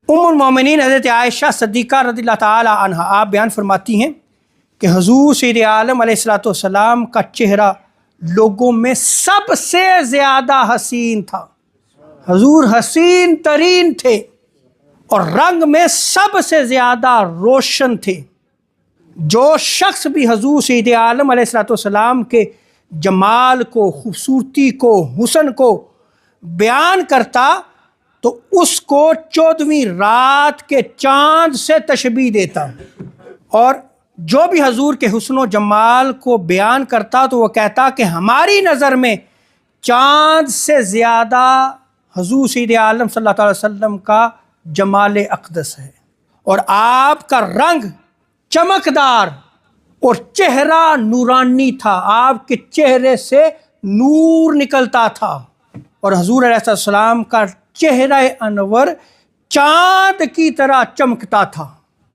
ام المومنین حضرت عائشہ صدیقہ رضی اللہ تعالی عنہا آپ بیان فرماتی ہیں کہ حضور سید عالم علیہ الصلوۃ والسلام کا چہرہ لوگوں میں سب سے زیادہ حسین تھا۔ حضور حسین ترین تھے اور رنگ میں سب سے زیادہ روشن تھے۔ جو شخص بھی حضور سید عالم علیہ الصلوۃ والسلام کے جمال کو، خوبصورتی کو، حسن کو بیان کرتا تو اس کو 14ویں رات کے چاند سے تشبیہ دیتا، اور جو بھی حضور کے حسن و جمال کو بیان کرتا تو وہ کہتا کہ ہماری نظر میں چاند سے زیادہ حضور سید عالم صلی اللہ علیہ وسلم کا جمال اقدس ہے، اور آپ کا رنگ چمکدار اور چہرہ نورانی تھا، آپ کے چہرے سے نور نکلتا تھا، اور حضور علیہ السلام کا چہرہ انور چاند کی طرح چمکتا تھا۔